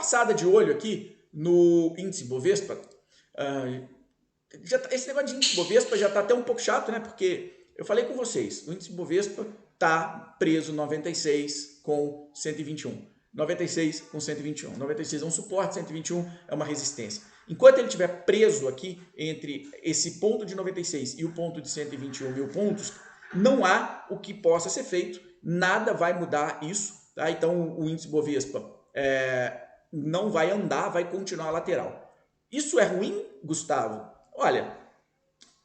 passada de olho aqui no índice Bovespa. Esse negócio de índice Bovespa já está até um pouco chato, né? Porque eu falei com vocês, o índice Bovespa está preso 96 com 121. 96 com 121. 96 é um suporte, 121 é uma resistência. Enquanto ele estiver preso aqui entre esse ponto de 96 e o ponto de 121 mil pontos, não há o que possa ser feito, nada vai mudar isso, tá? Então o índice Bovespa não vai andar, vai continuar lateral. Isso é ruim, Gustavo? Olha,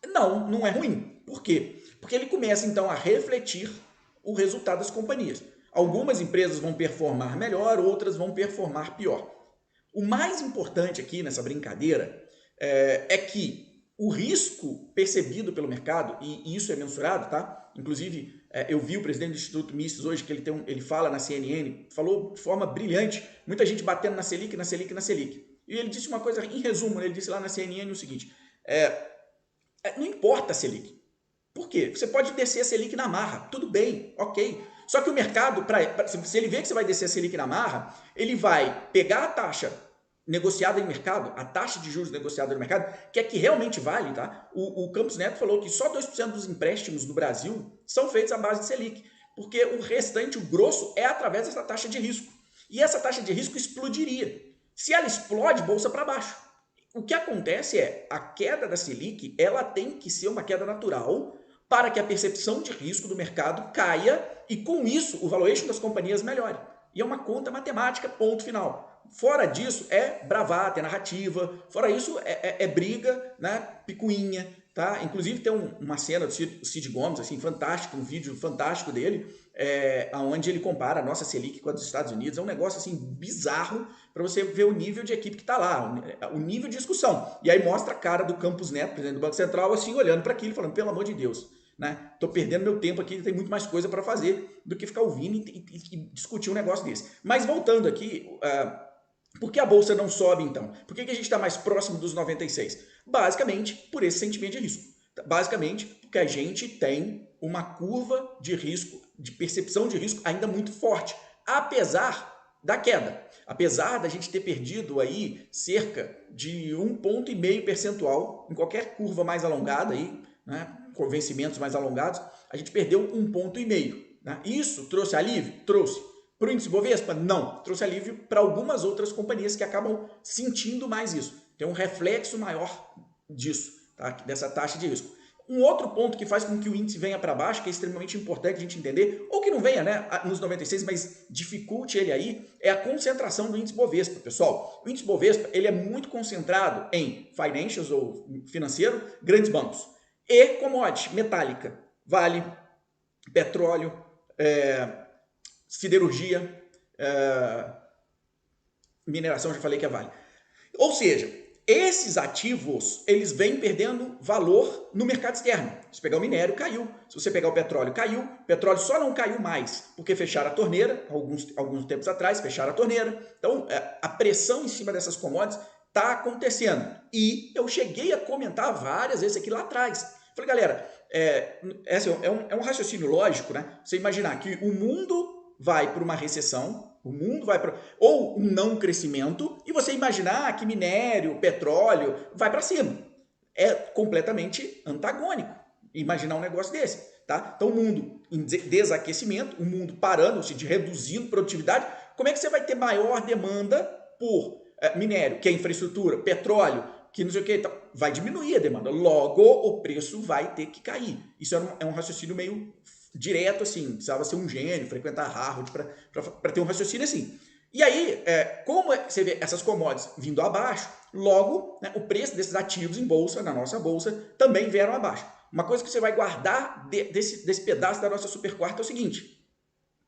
não é ruim. Por quê? Porque ele começa então a refletir o resultado das companhias. Algumas empresas vão performar melhor, outras vão performar pior. O mais importante aqui nessa brincadeira é que o risco percebido pelo mercado, e isso é mensurado, tá? Inclusive, eu vi o presidente do Instituto Mises hoje, que ele fala na CNN, falou de forma brilhante, muita gente batendo na Selic, na Selic, na Selic. E ele disse uma coisa, em resumo, ele disse lá na CNN o seguinte, não importa a Selic. Por quê? Você pode descer a Selic na marra, tudo bem, ok. Só que o mercado, se ele vê que você vai descer a Selic na marra, ele vai pegar a taxa negociada em mercado, a taxa de juros negociada no mercado, que é que realmente vale, tá? O Campos Neto falou que só 2% dos empréstimos no Brasil são feitos à base de Selic, porque o restante, o grosso, é através dessa taxa de risco. E essa taxa de risco explodiria. Se ela explode, bolsa para baixo. O que acontece é, a queda da Selic, ela tem que ser uma queda natural para que a percepção de risco do mercado caia e, com isso, o valuation das companhias melhore. E é uma conta matemática, ponto final. Fora disso, é bravata, é narrativa. Fora isso, é briga, né? Picuinha, tá? Inclusive, tem uma cena do Cid Gomes, assim, fantástico, um vídeo fantástico dele, onde ele compara a nossa Selic com a dos Estados Unidos. É um negócio, assim, bizarro para você ver o nível de equipe que está lá, o nível de discussão. E aí mostra a cara do Campos Neto, presidente do Banco Central, assim, olhando para aquilo, falando, pelo amor de Deus, né? Tô perdendo meu tempo aqui, tem muito mais coisa para fazer do que ficar ouvindo e discutir um negócio desse. Mas voltando aqui, por que a bolsa não sobe então? Por que a gente está mais próximo dos 96? Basicamente por esse sentimento de risco. Basicamente porque a gente tem uma curva de risco, de percepção de risco ainda muito forte, apesar da queda. Apesar da gente ter perdido aí cerca de 1,5 ponto percentual em qualquer curva mais alongada aí, né? Com vencimentos mais alongados, a gente perdeu 1,5 ponto. Né? Isso trouxe alívio? Trouxe. Para o índice Bovespa? Não. Trouxe alívio para algumas outras companhias que acabam sentindo mais isso. Tem um reflexo maior disso, tá? Dessa taxa de risco. Um outro ponto que faz com que o índice venha para baixo, que é extremamente importante a gente entender, ou que não venha, né, nos 96, mas dificulte ele aí, é a concentração do índice Bovespa, pessoal. O índice Bovespa, ele é muito concentrado em financials ou financeiro, grandes bancos. E commodity, metálica, Vale, petróleo, siderurgia, mineração, já falei que é Vale. Ou seja, esses ativos, eles vêm perdendo valor no mercado externo. Se pegar o minério, caiu. Se você pegar o petróleo, caiu. O petróleo só não caiu mais porque fecharam a torneira, alguns tempos atrás, fecharam a torneira. Então, a pressão em cima dessas commodities está acontecendo. E eu cheguei a comentar várias vezes aqui lá atrás. Falei, galera, é um raciocínio lógico, né? Você imaginar que o mundo vai para uma recessão, o mundo vai para ou um não crescimento, e você imaginar que minério, petróleo vai para cima. É completamente antagônico imaginar um negócio desse, tá? Então o mundo em desaquecimento, o mundo parando, de reduzindo produtividade, como é que você vai ter maior demanda por minério, que é infraestrutura, petróleo, que não sei o que, então, vai diminuir a demanda. Logo, o preço vai ter que cair. Isso é um raciocínio meio direto, assim, precisava ser um gênio, frequentar Harvard para ter um raciocínio assim. E aí, como você vê essas commodities vindo abaixo, logo, né, o preço desses ativos em bolsa, na nossa bolsa, também vieram abaixo. Uma coisa que você vai guardar desse pedaço da nossa super quarta é o seguinte: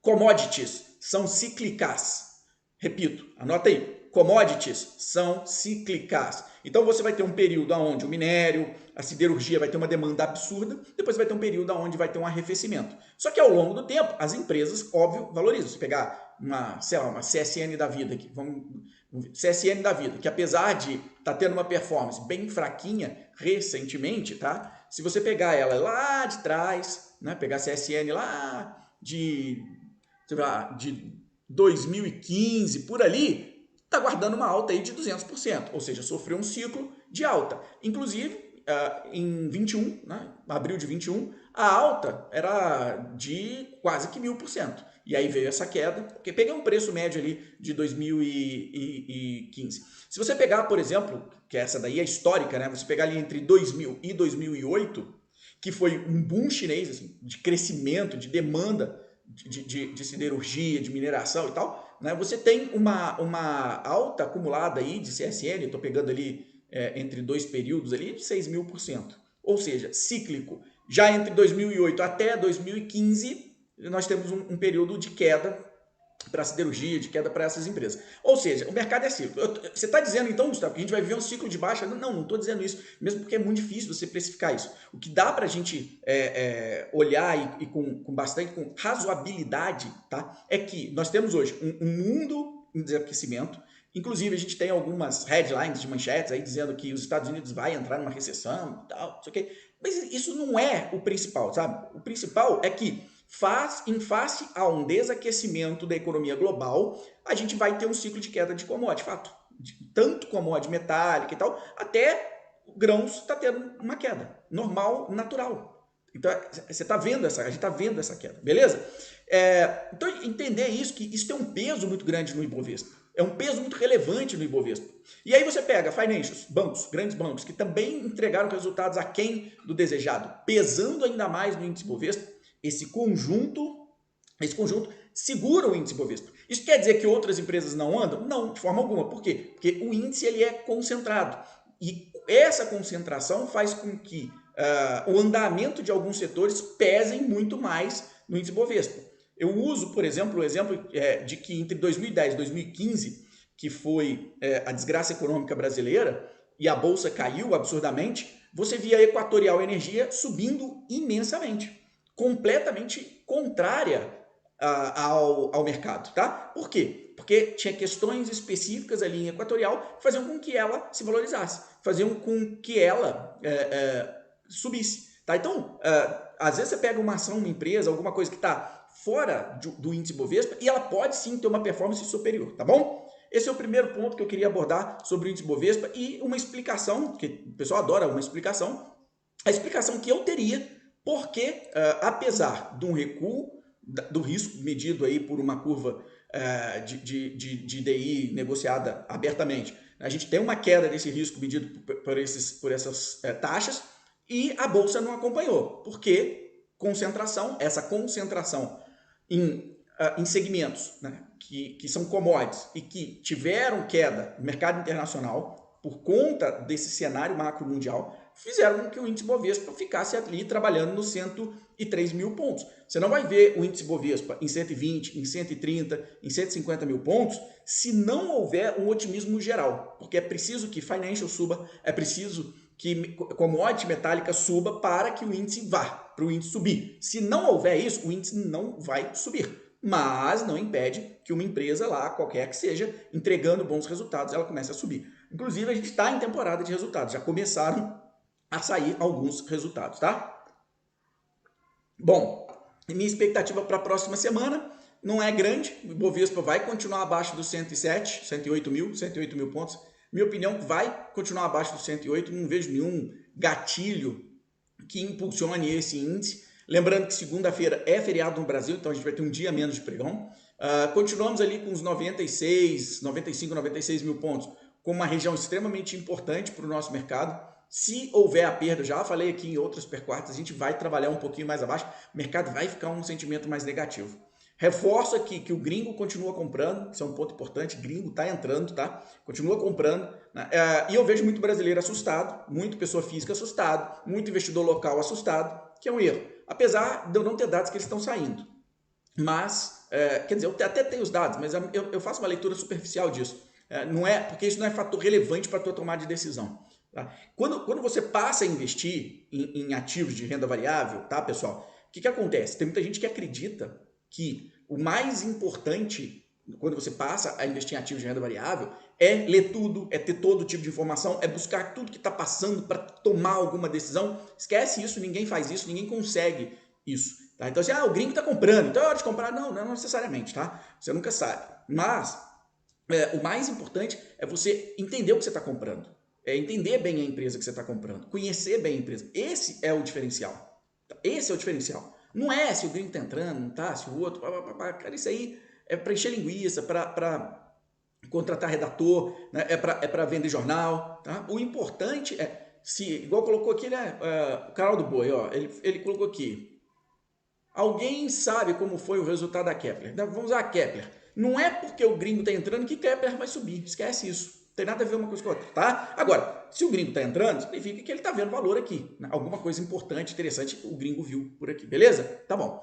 commodities são cíclicas. Repito, anota aí. Commodities são cíclicas. Então você vai ter um período onde o minério, a siderurgia vai ter uma demanda absurda, depois vai ter um período onde vai ter um arrefecimento. Só que ao longo do tempo, as empresas, óbvio, valorizam. Se pegar uma CSN da vida aqui, CSN da vida, que apesar de estar tendo uma performance bem fraquinha recentemente, tá? Se você pegar ela lá de trás, né? Pegar a CSN lá de 2015, por ali, está guardando uma alta aí de 200%, ou seja, sofreu um ciclo de alta. Inclusive, em 21, né, abril de 21, a alta era de quase que 1000%. E aí veio essa queda, porque peguei um preço médio ali de 2015. Se você pegar, por exemplo, que essa daí é histórica, né? Você pegar ali entre 2000 e 2008, que foi um boom chinês assim, de crescimento, de demanda de siderurgia, de mineração e tal, né? Você tem uma alta acumulada aí de CSN, eu estou pegando ali entre dois períodos ali, de 6.000%. Ou seja, cíclico. Já entre 2008 até 2015, nós temos um período de queda para a siderurgia, de queda para essas empresas. Ou seja, o mercado é cíclico. Você está dizendo então, Gustavo, que a gente vai viver um ciclo de baixa? Não estou dizendo isso, mesmo porque é muito difícil você precificar isso. O que dá para a gente olhar e com razoabilidade, tá, é que nós temos hoje um mundo em desaquecimento. Inclusive, a gente tem algumas headlines de manchetes aí dizendo que os Estados Unidos vai entrar numa recessão e tal, não sei o quê. Mas isso não é o principal, sabe? O principal é que em face a um desaquecimento da economia global, a gente vai ter um ciclo de queda de commodity, fato. Tanto commodity metálica e tal, até grãos está tendo uma queda normal, natural. Então, você está vendo a gente está vendo essa queda, beleza? Então, entender isso, que isso tem um peso muito grande no Ibovespa. É um peso muito relevante no Ibovespa. E aí você pega financials, bancos, grandes bancos, que também entregaram resultados aquém do desejado, pesando ainda mais no índice Ibovespa. Esse conjunto segura o índice Ibovespa. Isso quer dizer que outras empresas não andam? Não, de forma alguma. Por quê? Porque o índice ele é concentrado. E essa concentração faz com que o andamento de alguns setores pesem muito mais no índice Ibovespa. Eu uso, por exemplo, o exemplo de que entre 2010 e 2015, que foi a desgraça econômica brasileira, e a Bolsa caiu absurdamente, você via a Equatorial Energia subindo imensamente, completamente contrária ao mercado, tá? Por quê? Porque tinha questões específicas ali em Equatorial que faziam com que ela se valorizasse, faziam com que ela subisse, tá? Então, às vezes você pega uma ação, uma empresa, alguma coisa que está fora do índice Bovespa e ela pode sim ter uma performance superior, tá bom? Esse é o primeiro ponto que eu queria abordar sobre o índice Bovespa e uma explicação, que o pessoal adora uma explicação, a explicação que eu teria porque, apesar de um recuo do risco medido aí por uma curva de DI negociada abertamente, a gente tem uma queda desse risco medido por essas taxas e a Bolsa não acompanhou, porque essa concentração em segmentos, né, que são commodities e que tiveram queda no mercado internacional por conta desse cenário macro mundial, fizeram com que o índice Bovespa ficasse ali trabalhando nos 103 mil pontos. Você não vai ver o índice Bovespa em 120, em 130, em 150 mil pontos se não houver um otimismo geral, porque é preciso que financial suba, é preciso que commodity metálica suba para que o índice vá, para o índice subir. Se não houver isso, o índice não vai subir. Mas não impede que uma empresa lá, qualquer que seja, entregando bons resultados, ela comece a subir. Inclusive, a gente está em temporada de resultados. Já começaram a sair alguns resultados, tá? Bom, minha expectativa para a próxima semana não é grande. O Ibovespa vai continuar abaixo dos 107, 108 mil pontos. Minha opinião, vai continuar abaixo dos 108. Não vejo nenhum gatilho que impulsione esse índice. Lembrando que segunda-feira é feriado no Brasil, então a gente vai ter um dia menos de pregão. Continuamos ali com os 95, 96 mil pontos, com uma região extremamente importante para o nosso mercado. Se houver a perda, já falei aqui em outras perquartas, a gente vai trabalhar um pouquinho mais abaixo, o mercado vai ficar um sentimento mais negativo. Reforço aqui que o gringo continua comprando, isso é um ponto importante, gringo está entrando, tá? Continua comprando, né? E eu vejo muito brasileiro assustado, muito pessoa física assustado, muito investidor local assustado, que é um erro. Apesar de eu não ter dados que eles estão saindo. Mas, quer dizer, eu até tenho os dados, mas eu faço uma leitura superficial disso. Porque isso não é fator relevante para a tua tomada de decisão. Tá? Quando você passa a investir em ativos de renda variável, tá, pessoal? O que acontece? Tem muita gente que acredita que o mais importante quando você passa a investir em ativos de renda variável é ler tudo, é ter todo tipo de informação, é buscar tudo que está passando para tomar alguma decisão. Esquece isso, ninguém faz isso, ninguém consegue isso. Tá? Então, assim, o gringo está comprando, então é hora de comprar. Não necessariamente, tá? Você nunca sabe. Mas o mais importante é você entender o que você está comprando. É entender bem a empresa que você está comprando. Conhecer bem a empresa. Esse é o diferencial. Esse é o diferencial. Não é se o gringo está entrando, não está, se o outro... Cara, isso aí é para encher linguiça, para contratar redator, né? É para vender jornal. Tá? O importante é, se igual colocou aqui, né? O canal do Boi, ó, ele colocou aqui. Alguém sabe como foi o resultado da Kepler? Vamos usar a Kepler. Não é porque o gringo está entrando que Kepler vai subir. Esquece isso. Não tem nada a ver uma coisa com a outra, tá? Agora, se o gringo está entrando, significa que ele está vendo valor aqui. Né? Alguma coisa importante, interessante, o gringo viu por aqui, beleza? Tá bom.